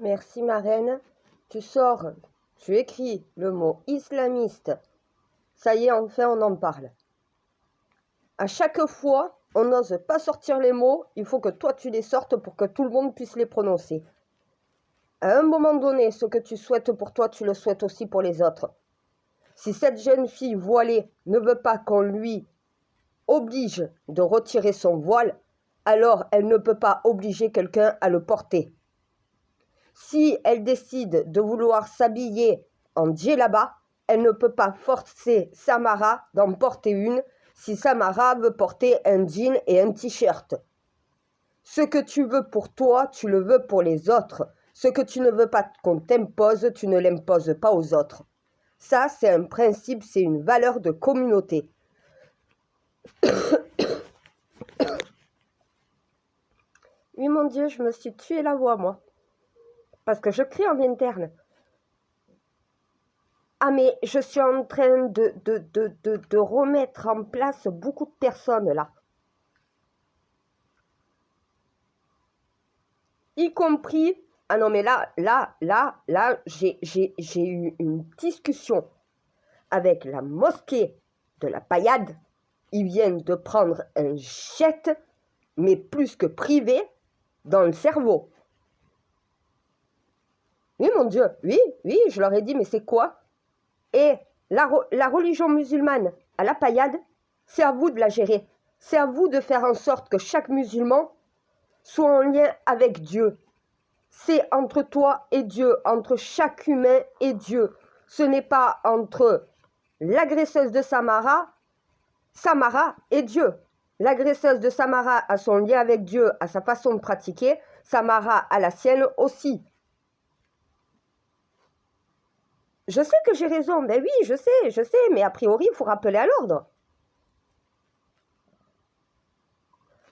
Merci ma reine. Tu sors, tu écris le mot islamiste. Ça y est, enfin on en parle. À chaque fois, on n'ose pas sortir les mots, il faut que toi tu les sortes pour que tout le monde puisse les prononcer. À un moment donné, ce que tu souhaites pour toi, tu le souhaites aussi pour les autres. Si cette jeune fille voilée ne veut pas qu'on lui oblige de retirer son voile, alors elle ne peut pas obliger quelqu'un à le porter. Si elle décide de vouloir s'habiller en djellaba, elle ne peut pas forcer Samara d'en porter une si Samara veut porter un jean et un t-shirt. Ce que tu veux pour toi, tu le veux pour les autres. Ce que tu ne veux pas qu'on t'impose, tu ne l'imposes pas aux autres. Ça, c'est un principe, c'est une valeur de communauté. Oui, mon Dieu, je me suis tué la voix, moi. Parce que je crie en interne. Ah, mais je suis en train de remettre en place beaucoup de personnes, là. Y compris... Ah non, mais là, j'ai eu une discussion avec la mosquée de la Paillade. Ils viennent de prendre un jet, mais plus que privé, dans le cerveau. Oui, mon Dieu, oui, je leur ai dit, mais c'est quoi? Et la religion musulmane à la Paillade, c'est à vous de la gérer. C'est à vous de faire en sorte que chaque musulman soit en lien avec Dieu. C'est entre toi et Dieu, entre chaque humain et Dieu. Ce n'est pas entre l'agresseuse de Samara et Dieu. L'agresseuse de Samara a son lien avec Dieu, a sa façon de pratiquer. Samara a la sienne aussi. Je sais que j'ai raison, ben oui, je sais, mais a priori, il faut rappeler à l'ordre.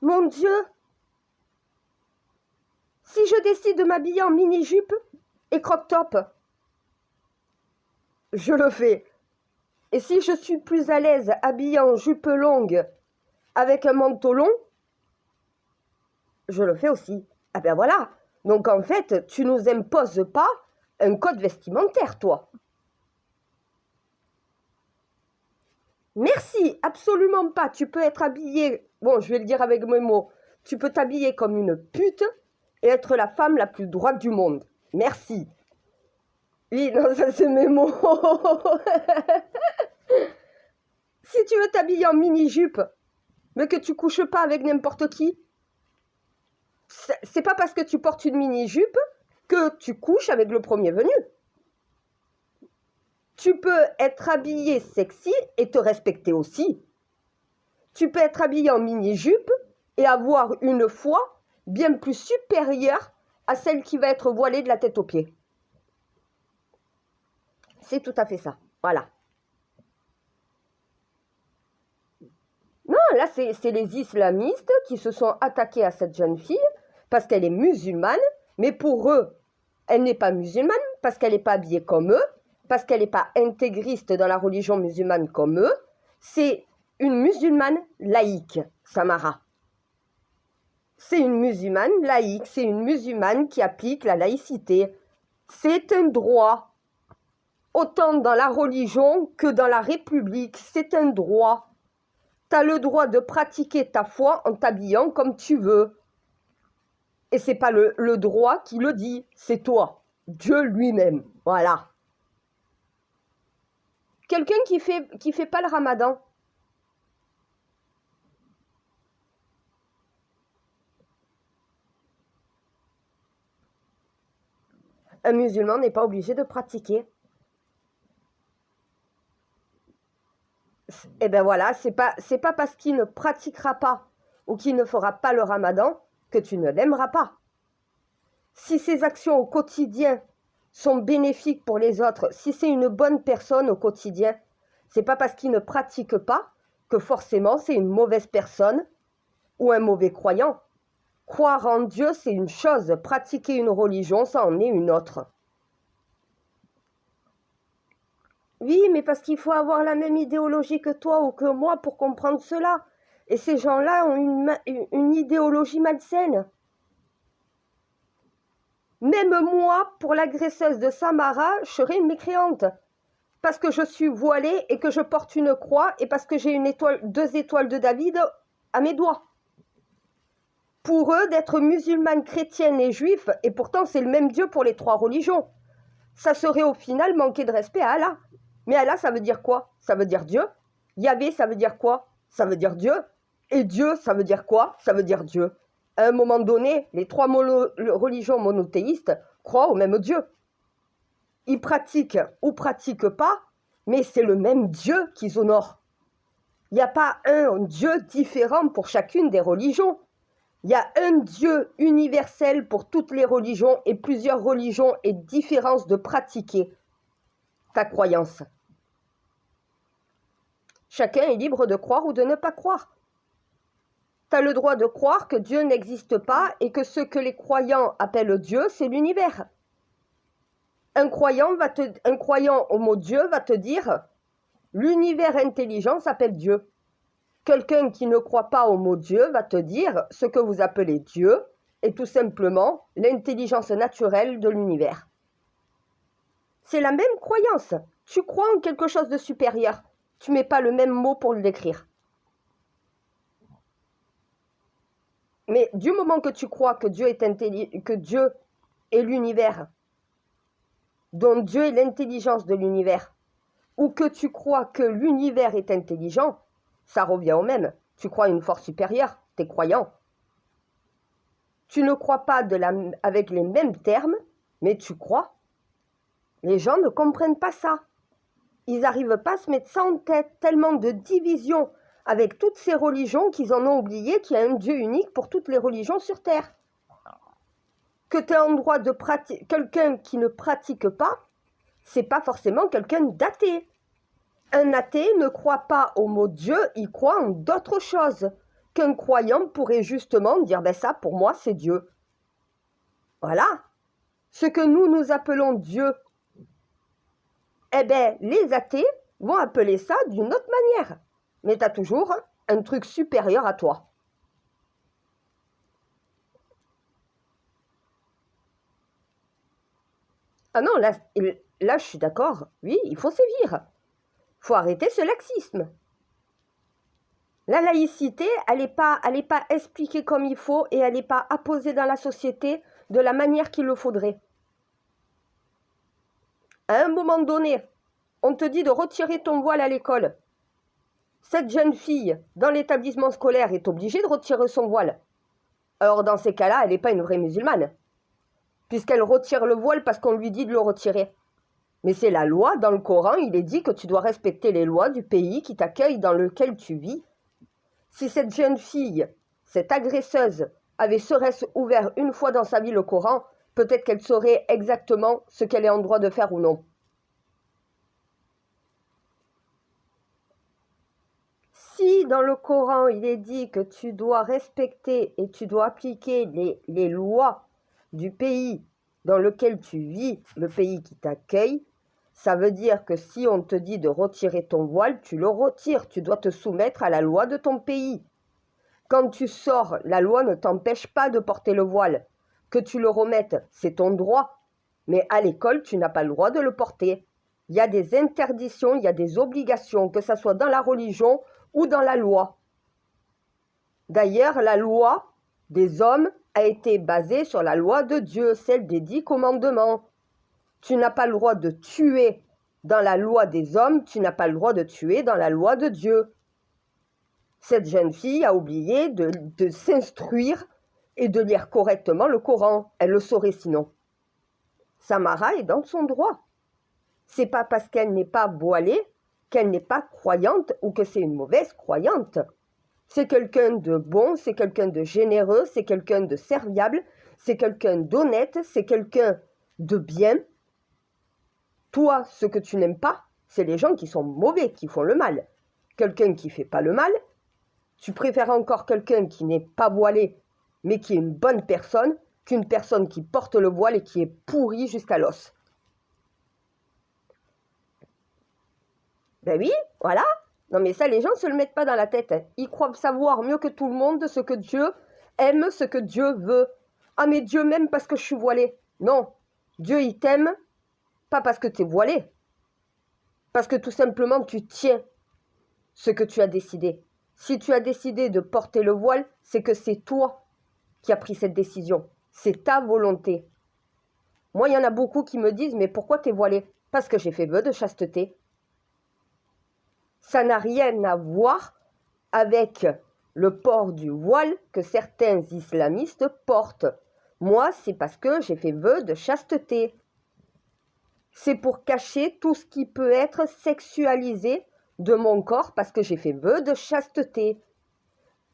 Mon Dieu, si je décide de m'habiller en mini-jupe et crop-top, je le fais. Et si je suis plus à l'aise habillée en jupe longue avec un manteau long, je le fais aussi. Ah ben voilà. Donc en fait, tu nous imposes pas un code vestimentaire, toi. Merci, absolument pas. Tu peux être habillée, bon, je vais le dire avec mes mots, tu peux t'habiller comme une pute et être la femme la plus droite du monde. Merci. Oui, non, ça c'est mes mots. Si tu veux t'habiller en mini-jupe, mais que tu couches pas avec n'importe qui, c'est pas parce que tu portes une mini-jupe que tu couches avec le premier venu. Tu peux être habillé sexy et te respecter aussi. Tu peux être habillé en mini-jupe et avoir une foi bien plus supérieure à celle qui va être voilée de la tête aux pieds. C'est tout à fait ça. Voilà. Non, là, c'est les islamistes qui se sont attaqués à cette jeune fille parce qu'elle est musulmane, mais pour eux, elle n'est pas musulmane parce qu'elle n'est pas habillée comme eux, parce qu'elle n'est pas intégriste dans la religion musulmane comme eux. C'est une musulmane laïque, Samara. C'est une musulmane laïque, c'est une musulmane qui applique la laïcité. C'est un droit. Autant dans la religion que dans la République, c'est un droit. Tu as le droit de pratiquer ta foi en t'habillant comme tu veux. Et c'est pas le droit qui le dit, c'est toi, Dieu lui-même. Voilà. Quelqu'un qui fait pas le ramadan. Un musulman n'est pas obligé de pratiquer. Et ben voilà, c'est pas parce qu'il ne pratiquera pas ou qu'il ne fera pas le ramadan que tu ne l'aimeras pas. Si ses actions au quotidien sont bénéfiques pour les autres, si c'est une bonne personne au quotidien, c'est pas parce qu'il ne pratique pas que forcément c'est une mauvaise personne ou un mauvais croyant. Croire en Dieu, c'est une chose, pratiquer une religion, ça en est une autre. Oui, mais parce qu'il faut avoir la même idéologie que toi ou que moi pour comprendre cela. Et ces gens-là ont une idéologie malsaine. Même moi, pour l'agresseuse de Samara, je serais une mécréante. Parce que je suis voilée et que je porte une croix et parce que j'ai 2 étoiles de David à mes doigts. Pour eux, d'être musulmane, chrétienne et juif, et pourtant c'est le même Dieu pour les 3 religions, ça serait au final manquer de respect à Allah. Mais Allah, ça veut dire quoi? Ça veut dire Dieu. Yahvé, ça veut dire quoi? Ça veut dire Dieu. Et Dieu, ça veut dire quoi? Ça veut dire Dieu. À un moment donné, les 3 religions monothéistes croient au même Dieu. Ils pratiquent ou pratiquent pas, mais c'est le même Dieu qu'ils honorent. Il n'y a pas un Dieu différent pour chacune des religions. Il y a un Dieu universel pour toutes les religions et plusieurs religions et différences de pratiquer ta croyance. Chacun est libre de croire ou de ne pas croire. Tu as le droit de croire que Dieu n'existe pas et que ce que les croyants appellent Dieu, c'est l'univers. Un croyant au mot Dieu va te dire « l'univers intelligent s'appelle Dieu ». Quelqu'un qui ne croit pas au mot Dieu va te dire ce que vous appelez Dieu est tout simplement l'intelligence naturelle de l'univers. C'est la même croyance. Tu crois en quelque chose de supérieur. Tu ne mets pas le même mot pour le décrire. Mais du moment que tu crois que Dieu est l'univers, dont Dieu est l'intelligence de l'univers, ou que tu crois que l'univers est intelligent, ça revient au même. Tu crois à une force supérieure, tu es croyant. Tu ne crois pas avec les mêmes termes, mais tu crois. Les gens ne comprennent pas ça. Ils n'arrivent pas à se mettre ça en tête, tellement de division avec toutes ces religions qu'ils en ont oublié qu'il y a un Dieu unique pour toutes les religions sur Terre. Que tu es en droit de pratiquer, quelqu'un qui ne pratique pas, c'est pas forcément quelqu'un d'athée. Un athée ne croit pas au mot Dieu, il croit en d'autres choses. Qu'un croyant pourrait justement dire, ben ça pour moi c'est Dieu. Voilà. Ce que nous appelons Dieu, eh bien les athées vont appeler ça d'une autre manière. Mais tu as toujours un truc supérieur à toi. Ah non, là je suis d'accord. Oui, il faut sévir. Il faut arrêter ce laxisme. La laïcité, elle n'est pas expliquée comme il faut et elle n'est pas apposée dans la société de la manière qu'il le faudrait. À un moment donné, on te dit de retirer ton voile à l'école. Cette jeune fille, dans l'établissement scolaire, est obligée de retirer son voile. Alors dans ces cas-là, elle n'est pas une vraie musulmane, puisqu'elle retire le voile parce qu'on lui dit de le retirer. Mais c'est la loi, dans le Coran, il est dit que tu dois respecter les lois du pays qui t'accueille, dans lequel tu vis. Si cette jeune fille, cette agresseuse, avait serait-ce ouvert une fois dans sa vie le Coran, peut-être qu'elle saurait exactement ce qu'elle est en droit de faire ou non. Si dans le Coran, il est dit que tu dois respecter et tu dois appliquer les lois du pays dans lequel tu vis, le pays qui t'accueille, ça veut dire que si on te dit de retirer ton voile, tu le retires. Tu dois te soumettre à la loi de ton pays. Quand tu sors, la loi ne t'empêche pas de porter le voile. Que tu le remettes, c'est ton droit. Mais à l'école, tu n'as pas le droit de le porter. Il y a des interdictions, il y a des obligations, que ce soit dans la religion ou dans la loi. D'ailleurs, la loi des hommes a été basée sur la loi de Dieu, celle des 10 commandements. Tu n'as pas le droit de tuer dans la loi des hommes, tu n'as pas le droit de tuer dans la loi de Dieu. Cette jeune fille a oublié de s'instruire et de lire correctement le Coran. Elle le saurait sinon. Samara est dans son droit. C'est pas parce qu'elle n'est pas voilée qu'elle n'est pas croyante ou que c'est une mauvaise croyante. C'est quelqu'un de bon, c'est quelqu'un de généreux, c'est quelqu'un de serviable, c'est quelqu'un d'honnête, c'est quelqu'un de bien. Toi, ce que tu n'aimes pas, c'est les gens qui sont mauvais, qui font le mal. Quelqu'un qui ne fait pas le mal, tu préfères encore quelqu'un qui n'est pas voilé, mais qui est une bonne personne, qu'une personne qui porte le voile et qui est pourrie jusqu'à l'os. Ben oui, voilà. Non mais ça, les gens ne se le mettent pas dans la tête. Ils croient savoir mieux que tout le monde ce que Dieu aime, ce que Dieu veut. Ah mais Dieu m'aime parce que je suis voilée. Non, Dieu, il t'aime, pas parce que tu es voilé, parce que tout simplement, tu tiens ce que tu as décidé. Si tu as décidé de porter le voile, c'est que c'est toi qui as pris cette décision. C'est ta volonté. Moi, il y en a beaucoup qui me disent, mais pourquoi tu es voilé? Parce que j'ai fait vœu de chasteté. Ça n'a rien à voir avec le port du voile que certains islamistes portent. Moi, c'est parce que j'ai fait vœu de chasteté. C'est pour cacher tout ce qui peut être sexualisé de mon corps parce que j'ai fait vœu de chasteté.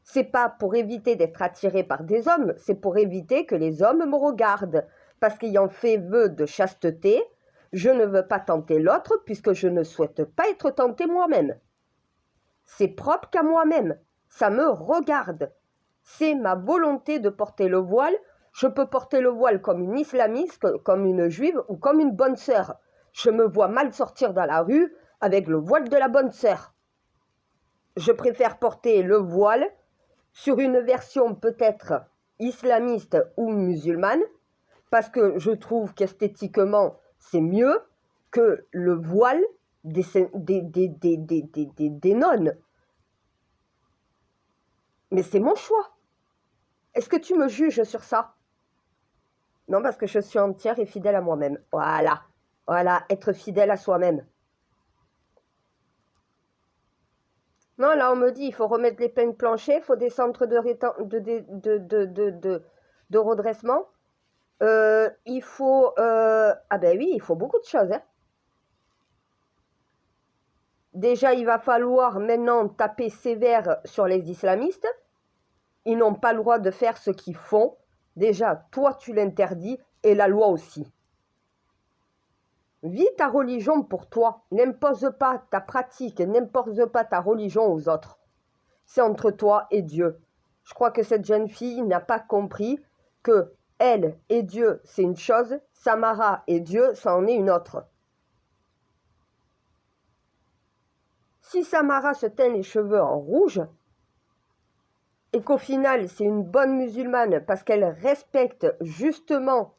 C'est pas pour éviter d'être attiré par des hommes, c'est pour éviter que les hommes me regardent. Parce qu'ayant fait vœu de chasteté, je ne veux pas tenter l'autre puisque je ne souhaite pas être tenté moi-même. C'est propre qu'à moi-même, ça me regarde. C'est ma volonté de porter le voile. Je peux porter le voile comme une islamiste, comme une juive ou comme une bonne sœur. Je me vois mal sortir dans la rue avec le voile de la bonne sœur. Je préfère porter le voile sur une version peut-être islamiste ou musulmane, parce que je trouve qu'esthétiquement, c'est mieux que le voile des nonnes. Mais c'est mon choix. Est-ce que tu me juges sur ça? Non, parce que je suis entière et fidèle à moi-même. Voilà, être fidèle à soi-même. Non, là, on me dit, il faut remettre les peines planchers, il faut des centres de redressement. Il faut... ah ben oui, il faut beaucoup de choses. Hein. Déjà, il va falloir maintenant taper sévère sur les islamistes. Ils n'ont pas le droit de faire ce qu'ils font. Déjà, toi, tu l'interdis et la loi aussi. Vis ta religion pour toi. N'impose pas ta pratique, n'impose pas ta religion aux autres. C'est entre toi et Dieu. Je crois que cette jeune fille n'a pas compris que elle et Dieu, c'est une chose, Samara et Dieu, ça en est une autre. Si Samara se teint les cheveux en rouge, et qu'au final, c'est une bonne musulmane parce qu'elle respecte justement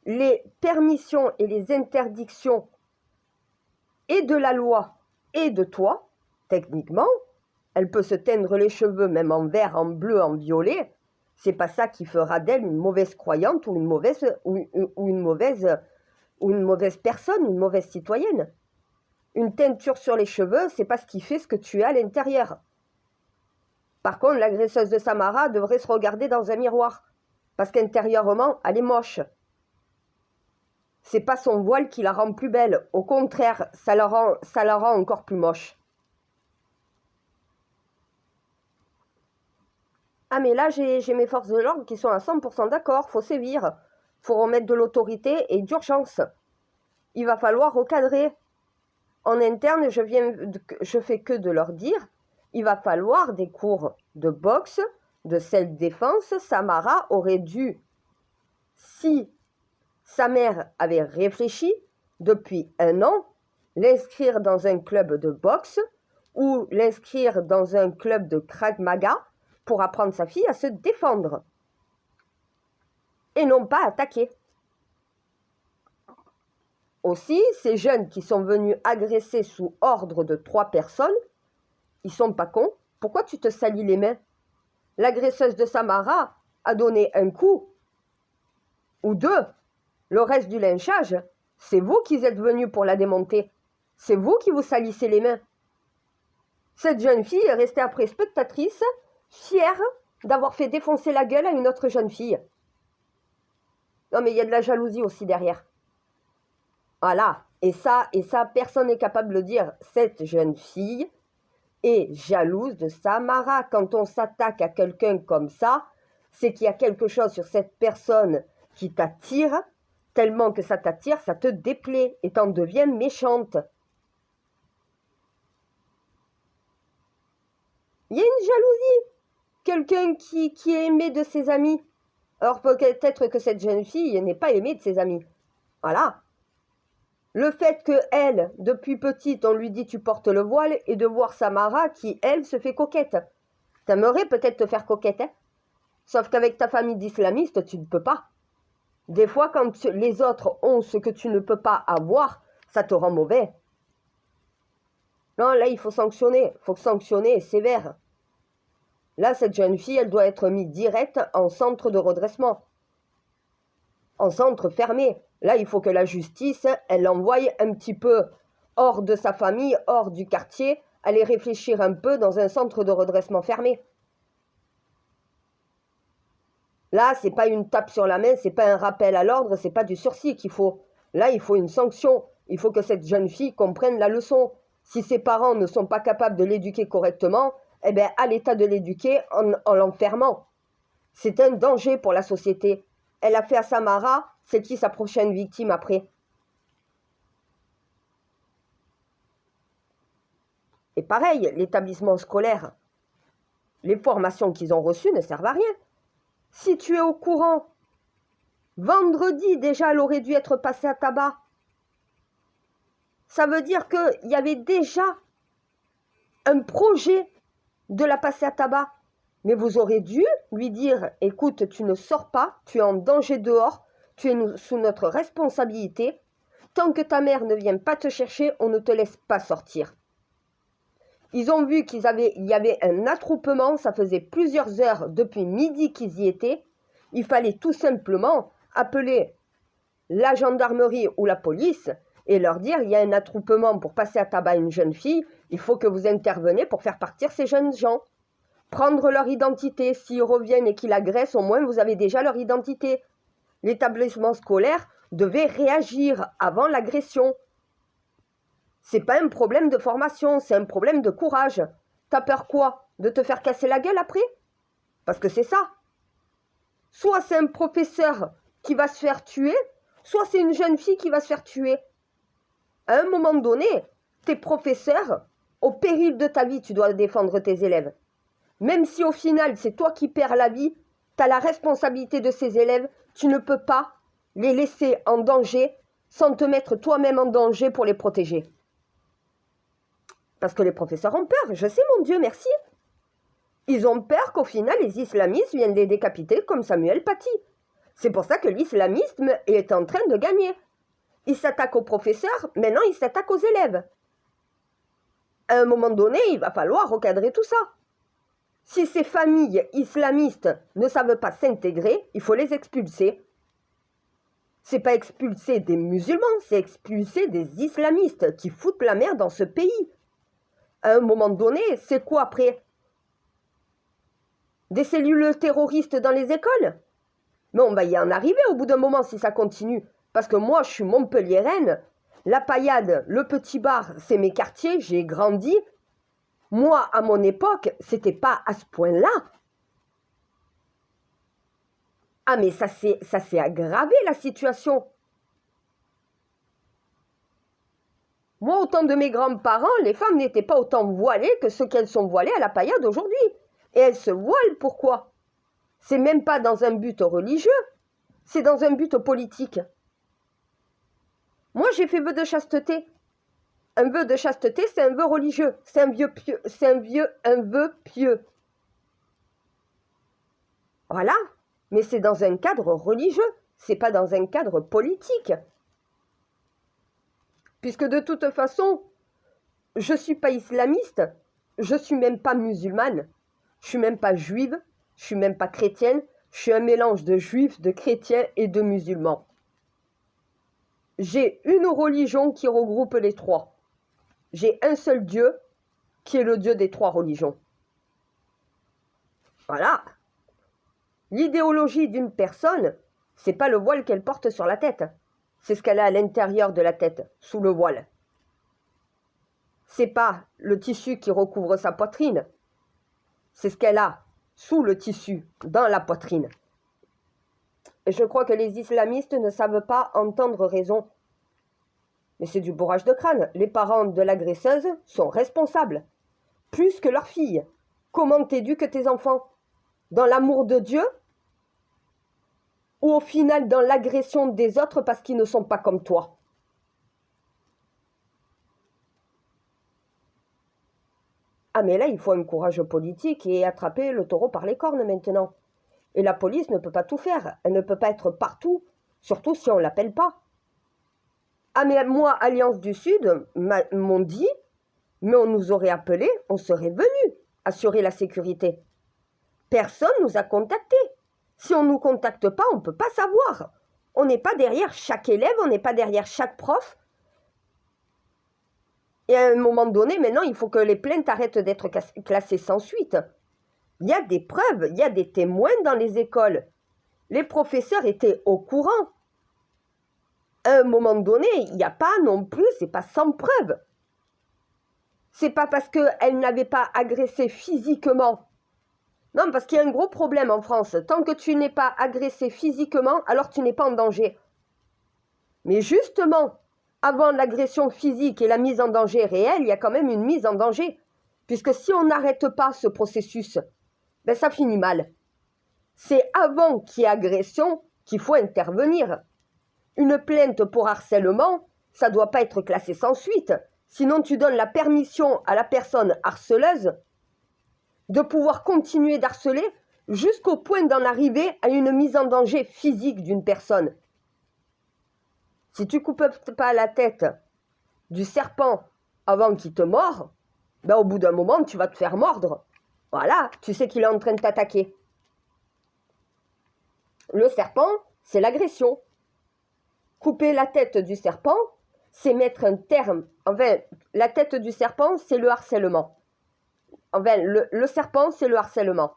les permissions et les interdictions et de la loi et de toi, techniquement, elle peut se teindre les cheveux même en vert, en bleu, en violet. C'est pas ça qui fera d'elle une mauvaise croyante ou une mauvaise personne, une mauvaise citoyenne. Une teinture sur les cheveux, c'est pas ce qui fait ce que tu es à l'intérieur. Par contre, l'agresseuse de Samara devrait se regarder dans un miroir, parce qu'intérieurement, elle est moche. C'est pas son voile qui la rend plus belle. Au contraire, ça la rend encore plus moche. Ah mais là, j'ai mes forces de l'ordre qui sont à 100% d'accord. Faut sévir. Faut remettre de l'autorité et d'urgence. Il va falloir recadrer. En interne, je fais que de leur dire, il va falloir des cours de boxe, de self-défense. Samara aurait dû, si sa mère avait réfléchi depuis 1 an, l'inscrire dans un club de boxe ou l'inscrire dans un club de Krav Maga pour apprendre sa fille à se défendre et non pas attaquer. Aussi, ces jeunes qui sont venus agresser sous ordre de 3 personnes, ils sont pas cons. Pourquoi tu te salis les mains? L'agresseuse de Samara a donné un coup ou 2. Le reste du lynchage, c'est vous qui êtes venus pour la démonter. C'est vous qui vous salissez les mains. Cette jeune fille est restée après spectatrice, fière d'avoir fait défoncer la gueule à une autre jeune fille. Non mais il y a de la jalousie aussi derrière. Voilà, et ça, personne n'est capable de le dire. Cette jeune fille est jalouse de Samara. Quand on s'attaque à quelqu'un comme ça, c'est qu'il y a quelque chose sur cette personne qui t'attire, tellement que ça t'attire, ça te déplaît et t'en deviens méchante. Il y a une jalousie. Quelqu'un qui est aimé de ses amis. Alors peut-être que cette jeune fille n'est pas aimée de ses amis. Voilà. Le fait que elle, depuis petite, on lui dit tu portes le voile, et de voir Samara qui, elle, se fait coquette. T'aimerais peut-être te faire coquette, hein? Sauf qu'avec ta famille d'islamistes, tu ne peux pas. Des fois, quand les autres ont ce que tu ne peux pas avoir, ça te rend mauvais. Non, là, il faut sanctionner sévère. Là, cette jeune fille, elle doit être mise direct en centre de redressement, en centre fermé. Là, il faut que la justice, elle l'envoie un petit peu hors de sa famille, hors du quartier, aller réfléchir un peu dans un centre de redressement fermé. Là, c'est pas une tape sur la main, c'est pas un rappel à l'ordre, c'est pas du sursis qu'il faut. Là, il faut une sanction. Il faut que cette jeune fille comprenne la leçon. Si ses parents ne sont pas capables de l'éduquer correctement, eh bien, à l'État de l'éduquer en l'enfermant. C'est un danger pour la société. Elle a fait à Samara, c'est qui sa prochaine victime après? Et pareil, l'établissement scolaire, les formations qu'ils ont reçues ne servent à rien. Si tu es au courant, vendredi déjà, elle aurait dû être passée à tabac. Ça veut dire qu'il y avait déjà un projet de la passer à tabac. Mais vous aurez dû lui dire, écoute, tu ne sors pas, tu es en danger dehors, tu es sous notre responsabilité. Tant que ta mère ne vient pas te chercher, on ne te laisse pas sortir. Ils ont vu il y avait un attroupement, ça faisait plusieurs heures depuis midi qu'ils y étaient. Il fallait tout simplement appeler la gendarmerie ou la police et leur dire, il y a un attroupement pour passer à tabac une jeune fille, il faut que vous interveniez pour faire partir ces jeunes gens. Prendre leur identité, s'ils reviennent et qu'ils agressent, au moins vous avez déjà leur identité. L'établissement scolaire devait réagir avant l'agression. C'est pas un problème de formation, c'est un problème de courage. T'as peur quoi? De te faire casser la gueule après? Parce que c'est ça. Soit c'est un professeur qui va se faire tuer, soit c'est une jeune fille qui va se faire tuer. À un moment donné, t'es professeur, au péril de ta vie, tu dois défendre tes élèves. Même si au final, c'est toi qui perds la vie, t'as la responsabilité de ces élèves, tu ne peux pas les laisser en danger sans te mettre toi-même en danger pour les protéger. Parce que les professeurs ont peur, je sais mon Dieu, merci. Ils ont peur qu'au final, les islamistes viennent les décapiter comme Samuel Paty. C'est pour ça que l'islamisme est en train de gagner. Il s'attaque aux professeurs, maintenant il s'attaque aux élèves. À un moment donné, il va falloir recadrer tout ça. Si ces familles islamistes ne savent pas s'intégrer, il faut les expulser. C'est pas expulser des musulmans, c'est expulser des islamistes qui foutent la merde dans ce pays. À un moment donné, c'est quoi après? Des cellules terroristes dans les écoles? Mais on va y en arriver au bout d'un moment si ça continue. Parce que moi, je suis montpelliéraine. La Paillade, le Petit Bar, c'est mes quartiers, j'ai grandi. Moi, à mon époque, c'était pas à ce point-là. Ah, mais ça s'est aggravé, la situation. Moi, au temps de mes grands-parents, les femmes n'étaient pas autant voilées que ce qu'elles sont voilées à la Paillade aujourd'hui. Et elles se voilent, pourquoi? C'est même pas dans un but religieux, c'est dans un but politique. Moi, j'ai fait vœu de chasteté. Un vœu de chasteté, c'est un vœu religieux, c'est un vœu pieux. Voilà, mais c'est dans un cadre religieux, c'est pas dans un cadre politique. Puisque de toute façon, je suis pas islamiste, je suis même pas musulmane, je suis même pas juive, je suis même pas chrétienne, je suis un mélange de juifs, de chrétiens et de musulmans. J'ai une religion qui regroupe les trois. J'ai un seul Dieu qui est le Dieu des trois religions. Voilà. L'idéologie d'une personne, c'est pas le voile qu'elle porte sur la tête. C'est ce qu'elle a à l'intérieur de la tête, sous le voile. C'est pas le tissu qui recouvre sa poitrine. C'est ce qu'elle a sous le tissu, dans la poitrine. Et je crois que les islamistes ne savent pas entendre raison. Mais c'est du bourrage de crâne. Les parents de l'agresseuse sont responsables. Plus que leurs filles. Comment t'éduques tes enfants? Dans l'amour de Dieu? Ou au final dans l'agression des autres parce qu'ils ne sont pas comme toi? Ah mais là, il faut un courage politique et attraper le taureau par les cornes maintenant. Et la police ne peut pas tout faire. Elle ne peut pas être partout surtout si on ne l'appelle pas. Ah mais moi, Alliance du Sud, m'ont dit, mais on nous aurait appelé, on serait venu assurer la sécurité. Personne ne nous a contactés. Si on ne nous contacte pas, on ne peut pas savoir. On n'est pas derrière chaque élève, on n'est pas derrière chaque prof. Et à un moment donné, maintenant, il faut que les plaintes arrêtent d'être classées sans suite. Il y a des preuves, il y a des témoins dans les écoles. Les professeurs étaient au courant. À un moment donné, il n'y a pas non plus, c'est pas sans preuve. C'est pas parce qu'elle n'avait pas agressé physiquement. Non, parce qu'il y a un gros problème en France. Tant que tu n'es pas agressé physiquement, alors tu n'es pas en danger. Mais justement, avant l'agression physique et la mise en danger réelle, il y a quand même une mise en danger. Puisque si on n'arrête pas ce processus, ben ça finit mal. C'est avant qu'il y ait agression qu'il faut intervenir. Une plainte pour harcèlement, ça ne doit pas être classé sans suite. Sinon, tu donnes la permission à la personne harceleuse de pouvoir continuer d'harceler jusqu'au point d'en arriver à une mise en danger physique d'une personne. Si tu ne coupes pas la tête du serpent avant qu'il te mord, ben au bout d'un moment, tu vas te faire mordre. Voilà, tu sais qu'il est en train de t'attaquer. Le serpent, c'est l'agression. Couper la tête du serpent, c'est mettre un terme. Enfin, la tête du serpent, c'est le harcèlement. Enfin, le serpent, c'est le harcèlement.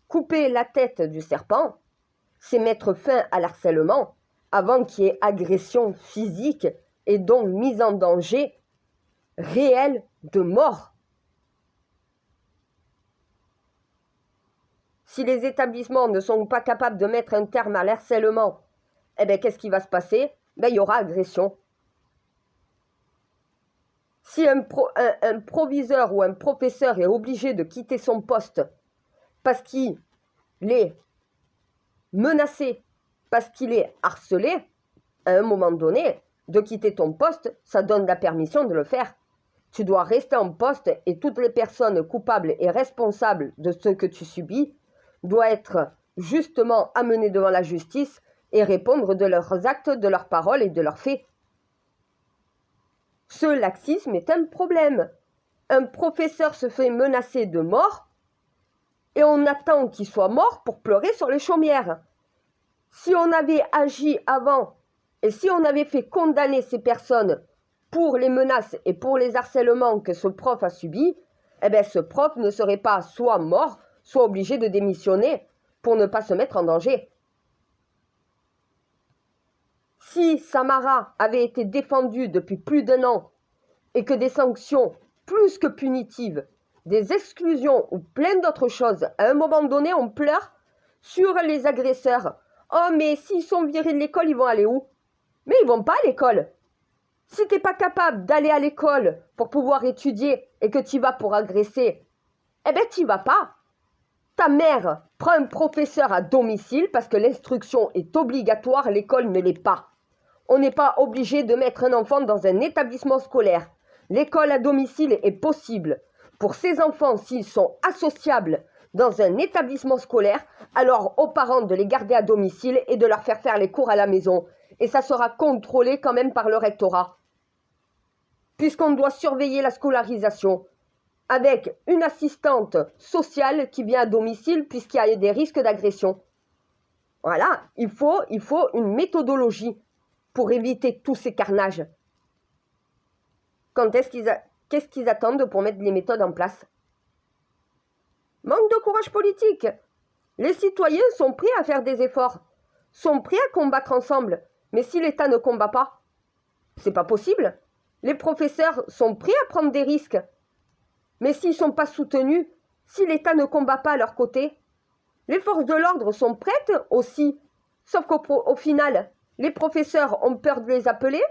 Couper la tête du serpent, c'est mettre fin à l'harcèlement avant qu'il y ait agression physique et donc mise en danger réelle de mort. Si les établissements ne sont pas capables de mettre un terme à l'harcèlement, eh bien, qu'est-ce qui va se passer? Ben, il y aura agression. Si un proviseur ou un professeur est obligé de quitter son poste parce qu'il est menacé, parce qu'il est harcelé, à un moment donné, de quitter ton poste, ça donne la permission de le faire. Tu dois rester en poste et toutes les personnes coupables et responsables de ce que tu subis doivent être justement amenées devant la justice et répondre de leurs actes, de leurs paroles et de leurs faits. Ce laxisme est un problème. Un professeur se fait menacer de mort et on attend qu'il soit mort pour pleurer sur les chaumières. Si on avait agi avant et si on avait fait condamner ces personnes pour les menaces et pour les harcèlements que ce prof a subis, eh bien ce prof ne serait pas soit mort, soit obligé de démissionner pour ne pas se mettre en danger. Si Samara avait été défendue depuis plus d'1 an et que des sanctions plus que punitives, des exclusions ou plein d'autres choses, à un moment donné, on pleure sur les agresseurs. Oh, mais s'ils sont virés de l'école, ils vont aller où? Mais ils vont pas à l'école. Si tu n'es pas capable d'aller à l'école pour pouvoir étudier et que tu y vas pour agresser, eh bien, tu n'y vas pas. Ta mère prend un professeur à domicile parce que l'instruction est obligatoire, l'école ne l'est pas. On n'est pas obligé de mettre un enfant dans un établissement scolaire. L'école à domicile est possible. Pour ces enfants, s'ils sont associables dans un établissement scolaire, alors aux parents de les garder à domicile et de leur faire les cours à la maison. Et ça sera contrôlé quand même par le rectorat. Puisqu'on doit surveiller la scolarisation avec une assistante sociale qui vient à domicile puisqu'il y a des risques d'agression. Voilà, il faut une méthodologie pour éviter tous ces carnages. Qu'est-ce qu'ils attendent pour mettre les méthodes en place? Manque de courage politique. Les citoyens sont prêts à faire des efforts, sont prêts à combattre ensemble. Mais si l'État ne combat pas, c'est pas possible. Les professeurs sont prêts à prendre des risques. Mais s'ils ne sont pas soutenus, si l'État ne combat pas à leur côté, les forces de l'ordre sont prêtes aussi. Sauf qu'au final, les professeurs ont peur de les appeler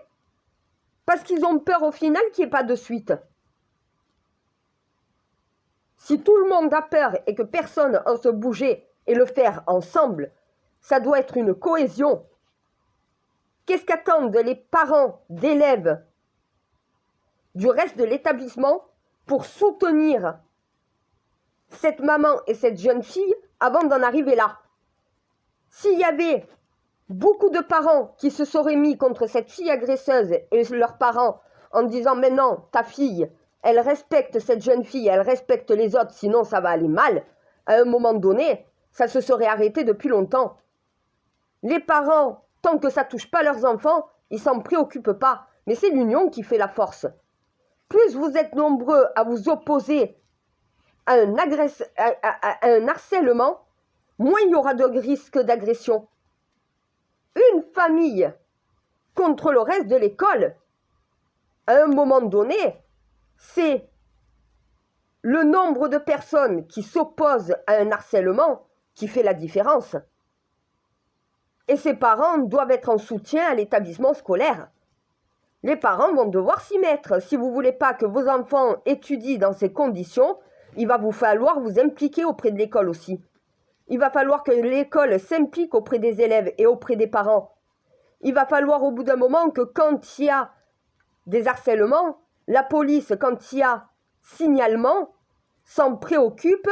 parce qu'ils ont peur au final qu'il n'y ait pas de suite. Si tout le monde a peur et que personne n'ose se bouger et le faire ensemble, ça doit être une cohésion. Qu'est-ce qu'attendent les parents d'élèves du reste de l'établissement pour soutenir cette maman et cette jeune fille avant d'en arriver là? S'il y avait beaucoup de parents qui se seraient mis contre cette fille agresseuse et leurs parents en disant « Mais non, ta fille, elle respecte cette jeune fille, elle respecte les autres, sinon ça va aller mal », à un moment donné, ça se serait arrêté depuis longtemps. Les parents, tant que ça ne touche pas leurs enfants, ils s'en préoccupent pas. Mais c'est l'union qui fait la force. Plus vous êtes nombreux à vous opposer à un harcèlement, moins il y aura de risque d'agression. Une famille contre le reste de l'école, à un moment donné, c'est le nombre de personnes qui s'opposent à un harcèlement qui fait la différence. Et ces parents doivent être en soutien à l'établissement scolaire. Les parents vont devoir s'y mettre. Si vous ne voulez pas que vos enfants étudient dans ces conditions, il va vous falloir vous impliquer auprès de l'école aussi. Il va falloir que l'école s'implique auprès des élèves et auprès des parents. Il va falloir au bout d'un moment que quand il y a des harcèlements, la police, quand il y a signalement, s'en préoccupe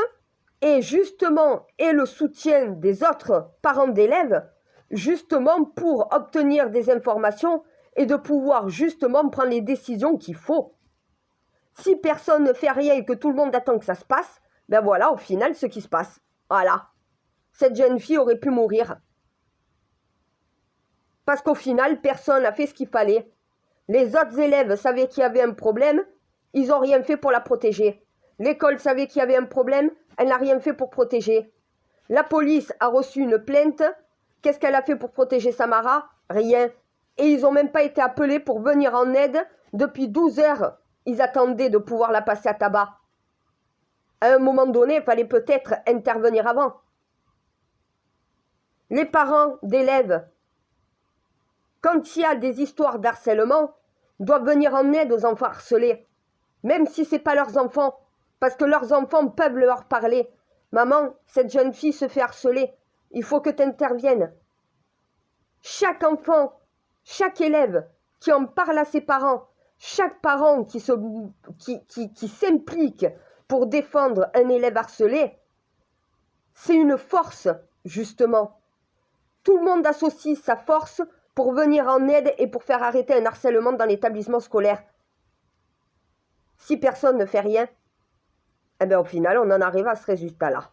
et justement ait le soutien des autres parents d'élèves, justement pour obtenir des informations et de pouvoir justement prendre les décisions qu'il faut. Si personne ne fait rien et que tout le monde attend que ça se passe, ben voilà au final ce qui se passe. Voilà. Cette jeune fille aurait pu mourir. Parce qu'au final, personne n'a fait ce qu'il fallait. Les autres élèves savaient qu'il y avait un problème, ils n'ont rien fait pour la protéger. L'école savait qu'il y avait un problème, elle n'a rien fait pour protéger. La police a reçu une plainte, qu'est-ce qu'elle a fait pour protéger Samara? Rien. Et ils n'ont même pas été appelés pour venir en aide. Depuis 12 heures, ils attendaient de pouvoir la passer à tabac. À un moment donné, il fallait peut-être intervenir avant. Les parents d'élèves, quand il y a des histoires d'harcèlement, doivent venir en aide aux enfants harcelés. Même si ce n'est pas leurs enfants. Parce que leurs enfants peuvent leur parler. Maman, cette jeune fille se fait harceler. Il faut que tu interviennes. Chaque enfant, chaque élève qui en parle à ses parents, chaque parent qui s'implique pour défendre un élève harcelé, c'est une force, justement. Tout le monde associe sa force pour venir en aide et pour faire arrêter un harcèlement dans l'établissement scolaire. Si personne ne fait rien, eh bien au final, on en arrive à ce résultat-là.